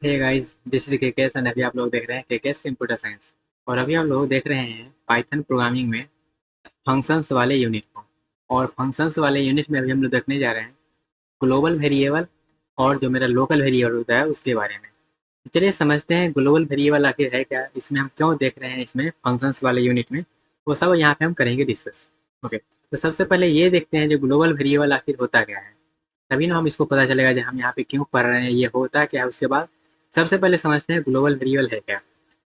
Hey guys, this is KKS and अभी आप लोग देख रहे हैं केकेएस कंप्यूटर साइंस। और अभी आप लोग देख रहे हैं पाइथन प्रोग्रामिंग में फंक्शंस वाले यूनिट को। और फंक्शंस वाले यूनिट में अभी हम लोग देखने जा रहे हैं ग्लोबल वेरिएबल और जो मेरा लोकल वेरिएबल होता है उसके बारे में। तो चलिए समझते हैं ग्लोबल वेरिएबल आखिर है क्या, इसमें हम क्यों देख रहे हैं इसमें फंक्शंस वाले यूनिट में, वो सब यहाँ पे हम करेंगे डिस्कस। ओके, तो सबसे पहले ये देखते हैं जो ग्लोबल वेरिएबल आखिर होता क्या है। तभी ना हम इसको पता चलेगा कि हम यहाँ पे क्यों पढ़ रहे हैं, ये होता क्या है। उसके बाद सबसे पहले समझते हैं ग्लोबल वेरिएबल है क्या।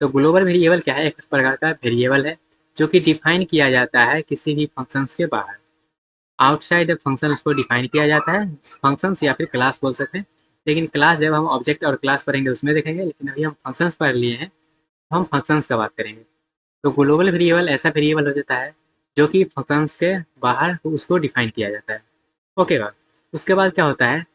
तो ग्लोबल वेरिएबल क्या है, एक प्रकार का वेरिएबल है जो कि डिफाइन किया जाता है किसी भी फंक्शंस के बाहर। आउटसाइड द फंक्शन उसको डिफाइन किया जाता है, फंक्शंस या फिर क्लास बोल सकते हैं। लेकिन क्लास जब हम ऑब्जेक्ट और क्लास पढ़ेंगे उसमें देखेंगे, लेकिन अभी हम फंक्शंस पढ़ लिए हैं तो हम फंक्शंस का बात करेंगे। तो ग्लोबल वेरिएबल ऐसा वेरिएबल हो जाता है जो कि फंक्शंस के बाहर उसको डिफाइन किया जाता है। ओके बात। उसके बाद क्या होता है,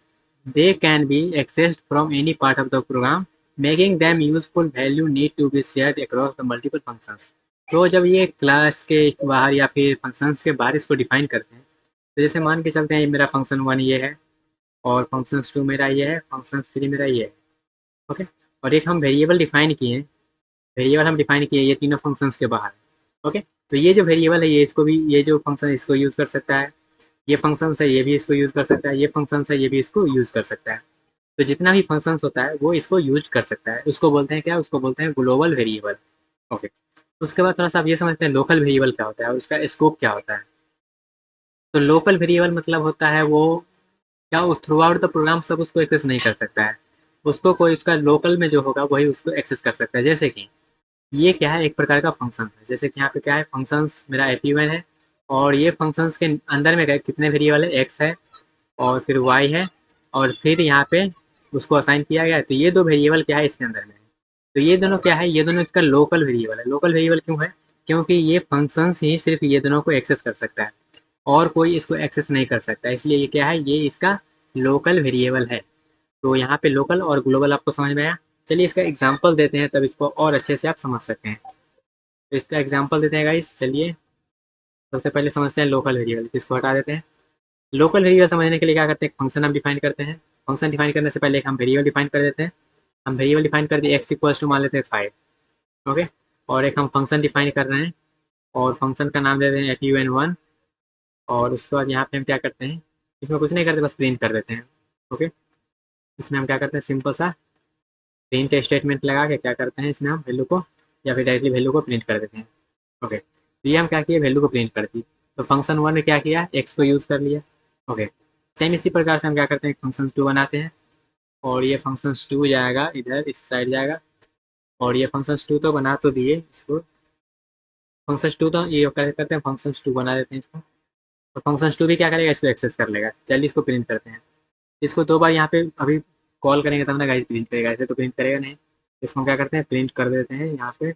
they can be accessed from any part of the program, making them useful value need to be shared across the multiple functions। तो जब ये क्लास के बाहर या फिर फंक्शंस के बाहर इसको डिफाइन करते हैं, तो जैसे मान के चलते हैं ये मेरा फंक्शन 1 ये है, और फंक्शन 2 मेरा ये है, फंक्शन 3 मेरा ये है। ओके, और एक हम वेरिएबल डिफाइन किए, वेरिएबल हम डिफाइन किए ये तीनों फंक्शंस के बाहर। ओके, तो ये जो वेरिएबल है ये इसको भी, ये जो फंक्शन इसको यूज़ कर सकता है, ये फंक्शन है ये भी इसको यूज़ कर सकता है, ये फंक्शन है ये भी इसको यूज़ कर सकता है। तो जितना भी फंक्शंस होता है वो इसको यूज कर सकता है। उसको बोलते हैं क्या, उसको बोलते हैं ग्लोबल वेरिएबल। ओके, उसके बाद थोड़ा सा आप ये समझते हैं लोकल वेरिएबल क्या होता है और उसका स्कोप क्या होता है। तो लोकल वेरिएबल मतलब होता है वो क्या, उस थ्रू आउट द प्रोग्राम सब उसको एक्सेस नहीं कर सकता है। उसको कोई उसका लोकल में जो होगा वही उसको एक्सेस कर सकता है। जैसे कि ये क्या है, एक प्रकार का फंक्शन है। जैसे कि यहाँ पे क्या है, फंक्शंस मेरा एपी1 है, और ये फंक्शंस के अंदर में कितने वेरिएबल है, एक्स है और फिर वाई है, और फिर यहाँ पे उसको असाइन किया गया है। तो ये दो वेरिएबल क्या है इसके अंदर में है। तो ये दोनों क्या है, ये दोनों इसका लोकल वेरिएबल है। लोकल वेरिएबल क्यों है, क्योंकि ये फंक्शंस ही सिर्फ ये दोनों को एक्सेस कर सकता है और कोई इसको एक्सेस नहीं कर सकता, इसलिए ये क्या है, ये इसका लोकल वेरिएबल है। तो यहाँ पे लोकल और ग्लोबल आपको समझ में आया। चलिए इसका एग्जाम्पल देते हैं तब इसको और अच्छे से आप समझ सकते हैं। तो इसका एग्जाम्पल देते हैं गाइस। चलिए सबसे पहले समझते हैं लोकल वेरिएबल, इसको हटा देते हैं। लोकल वेरिएबल समझने के लिए क्या करते हैं, फंक्शन हम डिफाइन करते हैं। फंक्शन डिफाइन करने से पहले एक हम वेरिएबल डिफाइन कर देते हैं। हम वेरिएबल डिफाइन कर दिए, एक्स इक्वल्स टू मान लेते हैं 5। ओके, और एक हम फंक्शन डिफाइन कर रहे हैं और फंक्शन का नाम दे दें fun1। और उसके बाद यहाँ पे हम क्या करते हैं, इसमें कुछ नहीं करते, बस प्रिंट कर देते हैं। ओके, इसमें हम क्या करते हैं, सिंपल सा प्रिंट स्टेटमेंट लगा के क्या करते हैं, इसमें हम वैल्यू को या फिर डायरेक्टली वैल्यू को प्रिंट कर देते हैं। ओके, तो ये हम क्या किए, वैल्यू को प्रिंट कर दी। तो फंक्शन 1 ने क्या किया, एक्स को यूज़ कर लिया। ओके, सेम इसी प्रकार से हम क्या करते हैं, फंक्शन 2 बनाते हैं, और ये फंक्शन 2 जाएगा इधर इस साइड जाएगा। और ये फंक्शन 2 तो बना तो दिए इसको, फंक्शन 2 तो ये क्या करते हैं, फंक्शन 2 बना देते हैं इसको। तो फंक्शन 2 भी क्या करेगा, इसको एक्सेस कर लेगा। चलिए इसको प्रिंट करते हैं। इसको दो बार यहाँ पे अभी कॉल करेंगे तब ना गाइस प्रिंट करेगा, ऐसे तो प्रिंट करेगा नहीं। इसको हम क्या करते हैं, प्रिंट कर देते हैं यहाँ पे।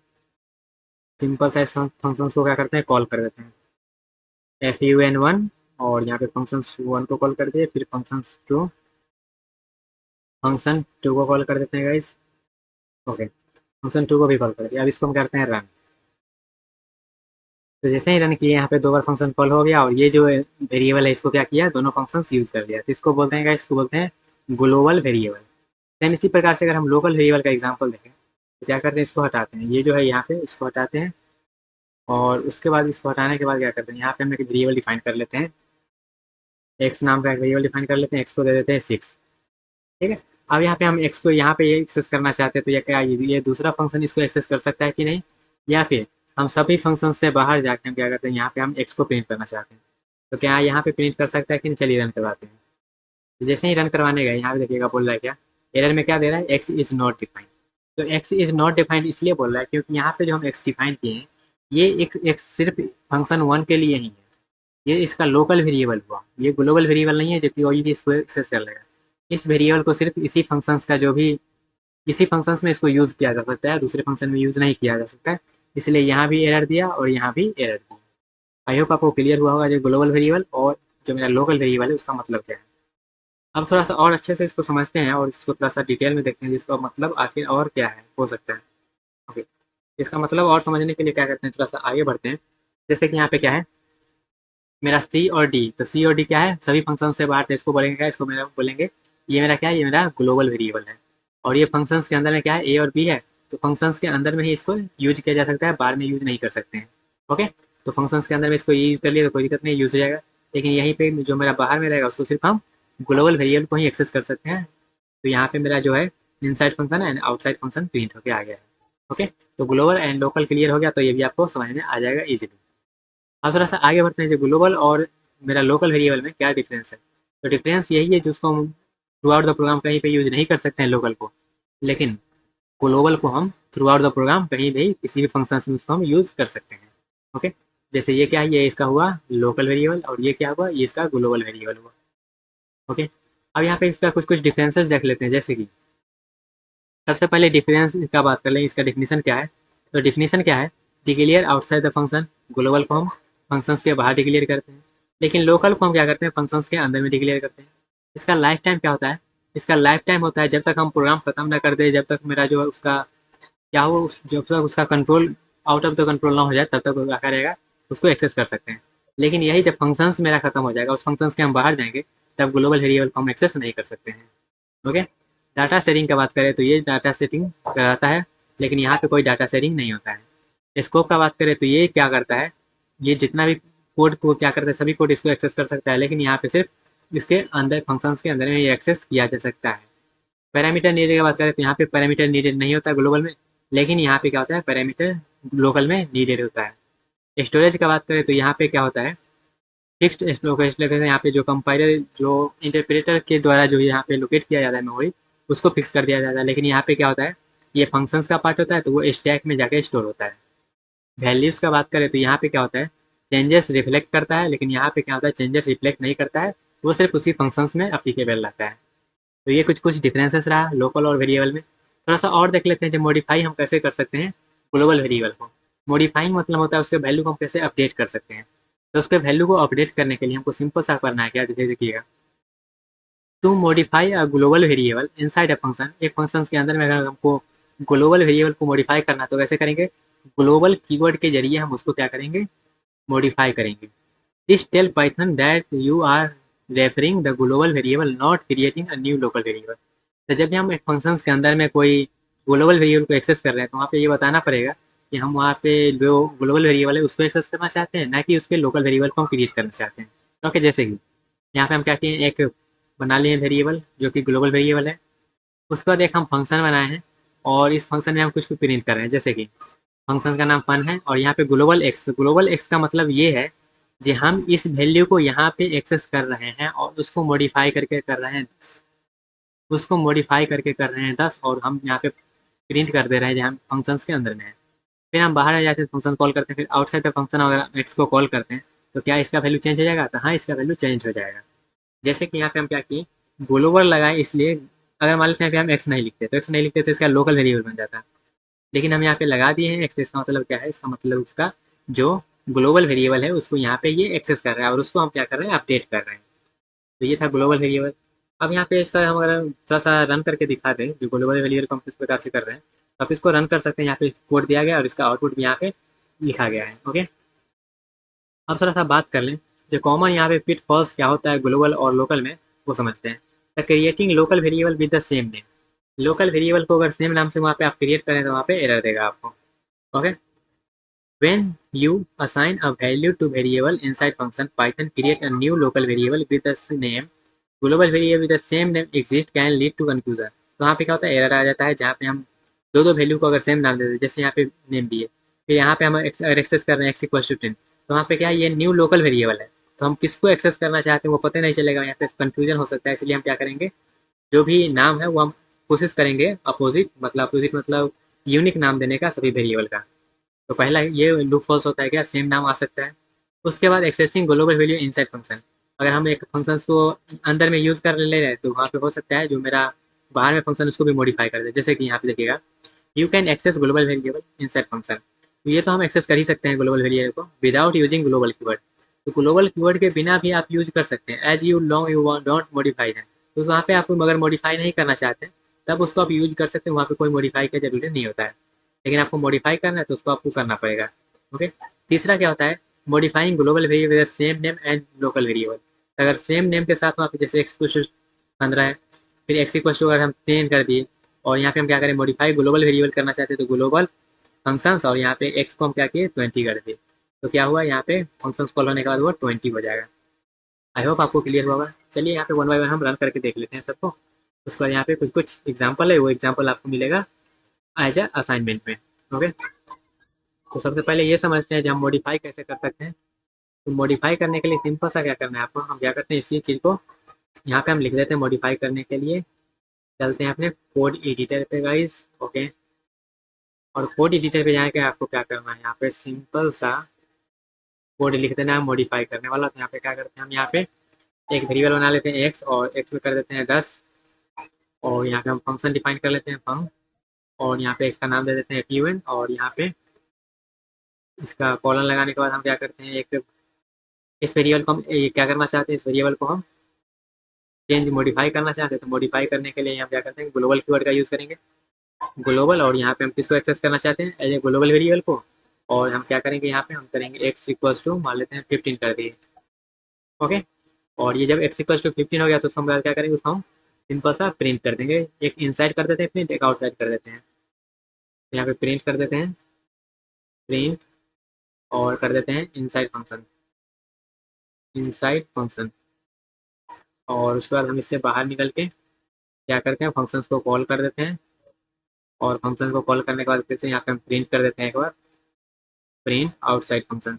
सिंपल सा फंक्शन को क्या करते हैं, कॉल कर देते हैं fun1। और यहाँ पे फंक्शन 1 को कॉल कर दिए, फिर फंक्शन 2 को कॉल कर देते हैं गाइस। ओके, फंक्शन 2 को भी कॉल कर दिया। अब इसको हम करते हैं रन। तो जैसे ही रन किए, यहाँ पे दो बार फंक्शन कॉल हो गया और ये जो वेरिएबल है इसको क्या किया, दोनों फंक्शंस यूज कर लिया। तो इसको बोलते हैं गाइस, इसको बोलते हैं ग्लोबल वेरिएबल। सेम इसी प्रकार से अगर हम लोकल वेरिएबल का एग्जांपल देखें तो क्या करते हैं, इसको हटाते हैं, ये जो है यहाँ पे इसको हटाते हैं। और उसके बाद इसको हटाने के बाद क्या करते हैं, यहाँ पे हम एक वेरिएबल डिफाइन कर लेते हैं, एक्स नाम का एक वेरिएबल डिफाइन कर लेते हैं, एक्स को दे देते हैं 6। ठीक है, अब यहाँ पे हम एक्स को यहाँ पे ये एक्सेस करना चाहते हैं, तो ये क्या, ये दूसरा फंक्शन इसको एक्सेस कर सकता है कि नहीं, या फिर हम सभी फंक्शन से बाहर जाके हम क्या करते हैं, यहाँ पे हम एक्स को प्रिंट करना चाहते हैं, तो क्या यहाँ पे प्रिंट कर सकता है कि नहीं। चलिए रन करवाते हैं। तो जैसे ही रन करवाने गए, यहाँ पे देखिएगा बोल रहा है क्या, एरर में क्या दे रहा है, एक्स इज नॉट डिफाइंड। तो एक्स इज नॉट डिफाइंड इसलिए बोल रहा है क्योंकि यहाँ पे जो हम एक्स डिफाइन किए हैं, ये एक सिर्फ फंक्शन 1 के लिए ही है। ये इसका लोकल वेरिएबल हुआ, ये ग्लोबल वेरिएबल नहीं है जो कि कोई भी इसको एक्सेस कर लेगा। इस वेरिएबल को सिर्फ इसी फंक्शंस का जो भी, इसी फंक्शंस में इसको यूज़ किया जा सकता है, दूसरे फंक्शन में यूज़ नहीं किया जा सकता है। इसलिए यहाँ भी एरर दिया और यहाँ भी एरर दिया। आई होप आपको क्लियर हुआ होगा जो ग्लोबल वेरिएबल और जो मेरा लोकल वेरिएबल है उसका मतलब क्या है। अब थोड़ा सा और अच्छे से इसको समझते हैं और इसको थोड़ा सा डिटेल में देखते हैं जिसका मतलब आखिर और क्या है हो सकता है। ओके, इसका मतलब और समझने के लिए क्या करते हैं, थोड़ा सा आगे बढ़ते हैं। जैसे कि यहाँ पे क्या है, मेरा सी और डी। तो सी और डी क्या है, सभी फंक्शन से बाहर थे, इसको बोलेंगे क्या, इसको मेरा बोलेंगे, ये मेरा क्या है, ये मेरा ग्लोबल वेरिएबल है। और ये फंक्शंस के अंदर में क्या है, ए और बी है, तो फंक्शंस के अंदर में ही इसको यूज किया जा सकता है, बाहर में यूज नहीं कर सकते हैं। ओके, तो फंक्शंस के अंदर में इसको यूज कर लिया तो कोई दिक्कत नहीं, यूज हो जाएगा। लेकिन यहीं पे जो मेरा बाहर में रहेगा उसको सिर्फ हम ग्लोबल वेरिएबल को ही एक्सेस कर सकते हैं। तो यहाँ पे मेरा जो है inside function and outside function print होकर आ गया है। ओके, तो ग्लोबल एंड लोकल क्लियर हो गया, तो ये भी आपको समझ में आ जाएगा इजीली। अब थोड़ा सा आगे बढ़ते हैं, जो ग्लोबल और मेरा लोकल वेरिएबल में क्या डिफरेंस है। तो डिफरेंस यही है जिसको हम थ्रू आउट द प्रोग्राम कहीं पे यूज नहीं कर सकते हैं लोकल को, लेकिन ग्लोबल को हम थ्रू आउट द प्रोग्राम कहीं भी किसी भी फंक्शन में उसको हम यूज कर सकते हैं। ओके, जैसे ये क्या है, ये इसका हुआ लोकल वेरिएबल, और ये क्या हुआ, ये इसका ग्लोबल वेरिएबल हुआ। ओके, अब यहाँ पे इसका कुछ कुछ डिफरेंसेस देख लेते हैं। जैसे कि सबसे पहले डिफरेंस का बात कर लें, इसका डिफिनीशन क्या है। तो डिफिनीशन क्या है, declare outside the function. Global को हम फंक्शंस के बाहर डिक्लेयर करते हैं, लेकिन लोकल को हम क्या करते हैं, फंक्शंस के अंदर में डिक्लेयर करते हैं। इसका लाइफ टाइम क्या होता है, इसका लाइफ टाइम होता है जब तक हम प्रोग्राम खत्म ना कर दे, जब तक मेरा जो है उसका क्या हो, जब तक उसका control out of the control ना हो जाए तब तक वो क्या करेगा, उसको एक्सेस कर सकते हैं। लेकिन यही जब फंक्शंस मेरा खत्म हो जाएगा, उस फंक्शंस के हम बाहर जाएंगे, तब ग्लोबल वेरिएबल को हम एक्सेस नहीं कर सकते हैं। ओके, डाटा शेयरिंग की बात करें तो ये डाटा शेयरिंग कराता है, लेकिन यहाँ पे कोई डाटा शेयरिंग नहीं होता है। स्कोप का बात करें तो ये क्या करता है, ये जितना भी कोड को क्या करता है, सभी कोड इसको एक्सेस कर सकता है, लेकिन यहाँ पे सिर्फ इसके अंदर फंक्शंस के अंदर में ये एक्सेस किया जा सकता है। पैरामीटर नीडेड की बात करें तो यहाँ पे पैरामीटर नीडेड नहीं होता ग्लोबल में, लेकिन यहाँ पे क्या होता है, पैरामीटर लोकल में नीडेड होता है। स्टोरेज का बात करें तो यहाँ पे क्या होता है, फिक्स्ड स्टोरेज लोकेशन, यहाँ पे जो कंपाइलर जो इंटरप्रेटर के द्वारा जो यहाँ पे लोकेट किया जाता है मेमोरी, उसको फिक्स कर दिया जाता है। लेकिन यहाँ पे क्या होता है, ये फंक्शंस का पार्ट होता है, तो वो स्टैक में जाके स्टोर होता है। वैल्यूज़ का बात करें तो यहाँ पे क्या होता है, चेंजेस रिफ्लेक्ट करता है, लेकिन यहाँ पे क्या होता है, चेंजेस रिफ्लेक्ट नहीं करता है, वो सिर्फ उसी फंक्शंस में अप्लीकेबल रहता है। तो ये कुछ कुछ डिफरेंसेस रहा लोकल और वेरिएबल में। थोड़ा सा और देख लेते हैं, जो मॉडिफाई हम कैसे कर सकते हैं ग्लोबल वेरिएबल को। मॉडिफाइंग मतलब होता है उसके वैल्यू को हम कैसे अपडेट कर सकते हैं। तो उसके वैल्यू को अपडेट करने के लिए हमको सिंपल सा करना है, क्या देखिएगा, to modify a global variable inside a function. एक फंक्शन के अंदर में अगर हमको ग्लोबल वेरिएबल को मॉडिफाई करना है तो कैसे करेंगे, ग्लोबल कीवर्ड के जरिए हम उसको क्या करेंगे, मॉडिफाई करेंगे। This tell Python that you are referring the global variable not creating a new local variable. तो जब भी हम एक फंक्शन के अंदर में कोई ग्लोबल वेरिएबल को एक्सेस कर रहे हैं, तो वहाँ पे ये बताना पड़ेगा कि हम वहाँ पे जो ग्लोबल वेरिएबल है उसको एक्सेस करना चाहते हैं, ना कि उसके लोकल वेरिएबल को हम क्रिएट करना चाहते हैं। ओके, जैसे कि यहाँ पे हम क्या किए, एक बना लिए वेरिएबल जो कि ग्लोबल वेरिएबल है, उसके बाद एक हम फंक्शन बनाए हैं, और इस फंक्शन में हम कुछ प्रिंट कर रहे हैं। जैसे कि फंक्शन का नाम फन है, और यहाँ पे ग्लोबल एक्स का मतलब ये है कि हम इस वैल्यू को यहाँ पे एक्सेस कर रहे हैं और उसको मॉडिफाई करके कर रहे हैं, उसको मॉडिफाई करके कर रहे हैं 10, और हम यहाँ पे प्रिंट कर दे रहे हैं जहाँ फंक्शंस के अंदर में है। फिर हम बाहर आ जाते हैं, फंक्शन कॉल करते हैं, फिर आउटसाइड द फंक्शन अगर एक्स को कॉल करते हैं तो क्या इसका वैल्यू चेंज हो जाएगा, तो हाँ इसका वैल्यू चेंज हो जाएगा। जैसे कि यहाँ पे हम क्या किए, ग्लोबल लगाए, इसलिए अगर मान लेते हैं यहाँ पे हम एक्स नहीं लिखते, तो एक्स नहीं लिखते तो इसका लोकल वेरिएबल बन जाता, लेकिन हम यहाँ पे लगा दिए हैं एक्स। इसका मतलब क्या है, इसका मतलब उसका जो ग्लोबल वेरिएबल है उसको यहाँ पे ये एक्सेस कर रहा है, और उसको हम क्या कर रहे हैं, अपडेट कर रहे हैं। तो ये था ग्लोबल वेरिएबल। अब यहाँ पे इसका हम अगर थोड़ा सा रन करके दिखा दें, जो ग्लोबल वेरिएबल को हम किस प्रकार से कर रहे हैं, तो आप इसको रन कर सकते हैं। यहाँ पे कोड दिया गया और इसका आउटपुट भी यहाँ पे लिखा गया है। ओके, अब थोड़ा सा बात कर लें, जो कॉमन यहाँ पे पिट फॉल्स क्या होता है ग्लोबल और लोकल में, वो समझते हैं। The creating local variable with the same name. Local variable को अगर सेम नाम से वहाँ पे आप क्रिएट करें तो वहाँ पे एरर देगा आपको। Okay, when you assign a value to variable inside function, Python create a new local variable with the name. Global variable with the same name exist can lead to confusion. तो वहाँ पे क्या होता है, error आ जाता है जहाँ पे हम दो दो वैल्यू को अगर सेम नाम देते हैं, जैसे यहाँ पे नेम दिए, फिर यहाँ पे हम एक्सेस कर रहे हैं एक्स इक्वल टू 10, तो वहाँ पे क्या है, ये न्यू लोकल वेरिएबल है, तो हम किसको एक्सेस करना चाहते हैं वो पता नहीं चलेगा, यहाँ पे कंफ्यूजन हो सकता है। इसलिए हम क्या करेंगे, जो भी नाम है वो हम कोशिश करेंगे अपोजिट मतलब यूनिक नाम देने का सभी वेरिएबल का। तो पहला ये लूप फॉल्स होता है, क्या सेम नाम आ सकता है। उसके बाद accessing global value inside function. अगर हम एक फंक्शन को अंदर में यूज़ कर ले रहे हैं तो वहाँ पे हो सकता है जो मेरा बाहर में फंक्शन उसको भी मॉडिफाई कर दे। जैसे कि यहाँ पे देखिएगा, you can access global variable inside function. तो ये तो हम एक्सेस कर ही सकते हैं ग्लोबल वेरिएबल को विदाउट यूजिंग ग्लोबल कीवर्ड। तो ग्लोबल कीवर्ड के बिना भी आप यूज कर सकते हैं, as you long you don't modify है। तो वहाँ पे आप अगर मॉडिफाई नहीं करना चाहते तब उसको आप यूज कर सकते हैं, वहाँ पे कोई मॉडिफाई का जरूरी नहीं होता है। लेकिन आपको मॉडिफाई करना है तो उसको आपको करना पड़ेगा। ओके, तीसरा क्या होता है, modifying global variable same name and local variable. अगर सेम नेम के साथ वहाँ पे जैसे एक्स इक्वल 15 है, फिर एक्स इक्वल अगर हम 10 कर दिए और यहाँ पे हम क्या करें, मॉडिफाई ग्लोबल वेरिएबल करना चाहते हैं तो ग्लोबल फंक्शंस, और यहाँ पे एक्स को हम क्या किए 20 कर दिए। तो क्या हुआ, यहाँ पे फंक्शंस कॉल होने के बाद वो 20 हो जाएगा। आई होप आपको क्लियर होगा। चलिए यहाँ पे वन बाय वन हम रन करके देख लेते हैं सबको। उसके बाद यहाँ पे कुछ कुछ एग्जाम्पल है, वो एग्जाम्पल आपको मिलेगा एज अ असाइनमेंट में। ओके, तो सबसे पहले ये समझते हैं जब हम मॉडिफाई कैसे कर सकते हैं। तो मॉडिफाई करने के लिए सिंपल सा क्या करना है आपको, हम क्या करते हैं इसी चीज़ को यहाँ पे हम लिख देते हैं मॉडिफाई करने के लिए। चलते हैं अपने कोड एडिटर पे गाइस। ओके, और कोड एडिटर पे जाके आपको क्या करना है, यहाँ पे सिंपल सा कोड लिख देना है मॉडिफाई करने वाला। तो यहाँ पे क्या करते हैं, हम यहाँ पे एक वेरिएबल बना लेते हैं एक्स, और एक्स में कर देते हैं 10, और यहाँ पे हम फंक्शन डिफाइन कर लेते हैं फंक, और यहाँ पे इसका नाम दे देते हैं fun, और यहाँ पे इसका कॉलन लगाने के बाद हम क्या करते हैं, एक इस वेरिएबल को हम ये क्या करना चाहते हैं, इस वेरिएबल को हम चेंज मॉडिफाई करना चाहते हैं। तो मॉडिफाई करने के लिए हम क्या करते हैं, ग्लोबल कीवर्ड का यूज़ करेंगे, ग्लोबल, और यहाँ पे हम किसको एक्सेस करना चाहते हैं, एज ए ग्लोबल वेरिएबल को। और हम क्या करेंगे, यहाँ पे हम करेंगे एक्स इक्वल्स टू मान लेते हैं 15 कर दिए। ओके, और ये जब एक्स इक्वल्स टू 15 हो गया तो उसको हम क्या करेंगे, उसको हम सिंपल सा प्रिंट कर देंगे। एक इनसाइड कर देते हैं प्रिंट, एक आउटसाइड कर देते हैं। यहाँ पे प्रिंट कर देते हैं प्रिंट, और कर देते हैं इनसाइड फंक्शन, इनसाइड फंक्शन। और उसके बाद हम इससे बाहर निकल के क्या करते हैं, फंक्शंस को कॉल कर देते हैं, और फंक्शन को कॉल करने के बाद फिर से यहाँ पे हम प्रिंट कर देते हैं एक बार, प्रिंट आउटसाइड फंक्शन,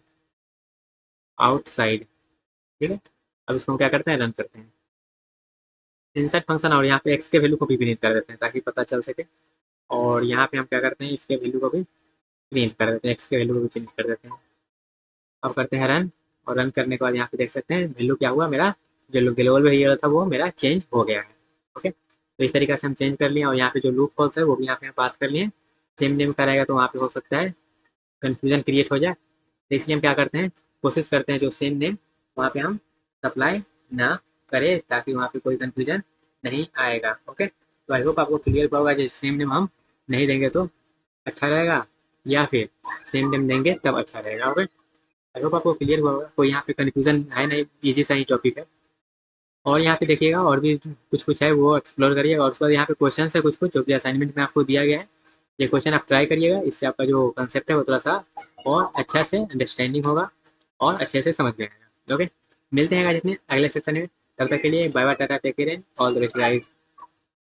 आउटसाइड। ठीक है, अब इसको हम क्या करते हैं, रन करते हैं इनसाइड फंक्शन, और यहाँ पे एक्स के वैल्यू को भी प्रिंट कर देते हैं ताकि पता चल सके। और यहाँ पे हम क्या करते हैं, इसके वैल्यू को भी प्रिंट कर देते हैं, एक्स के वैल्यू को भी प्रिंट कर देते हैं। अब करते हैं रन, और रन करने के बाद यहाँ पे देख सकते हैं वैल्यू क्या हुआ, मेरा जो ग्लोबल वेरिएबल था वो मेरा चेंज हो गया है। ओके, तो इस तरीके से हम चेंज कर लिए, और यहाँ पे जो लूप फॉल्स है वो भी यहाँ पे बात कर लिए। सेम नेम का रहेगा तो वहाँ पे हो सकता है कन्फ्यूजन क्रिएट हो जाए, तो इसलिए हम क्या करते हैं, कोशिश करते हैं जो सेम नेम वहाँ पे हम सप्लाई ना करें, ताकि वहाँ पे कोई कन्फ्यूजन नहीं आएगा। ओके, तो आई होप आपको क्लियर होगा, जैसे सेम नेम हम नहीं देंगे तो अच्छा रहेगा, या फिर सेम नेम देंगे तब अच्छा रहेगा। ओके, आई होप आपको क्लियर हुआ होगा, कोई यहाँ पे कन्फ्यूजन है नहीं, इजी सा ही टॉपिक है। और यहाँ पे देखिएगा और भी कुछ कुछ है वो एक्सप्लोर करिएगा, और उसके बाद यहाँ पे क्वेश्चन है कुछ कुछ जो कि असाइनमेंट में आपको दिया गया है। ये क्वेश्चन आप ट्राई करिएगा, इससे आपका जो कंसेप्ट है वो थोड़ा सा और अच्छा से अंडरस्टैंडिंग होगा और अच्छे से समझ में आएगा। ओके, मिलते हैं जितने अगले सेक्शन में, तब तक के लिए bye bye, tata, take care, all the best guys.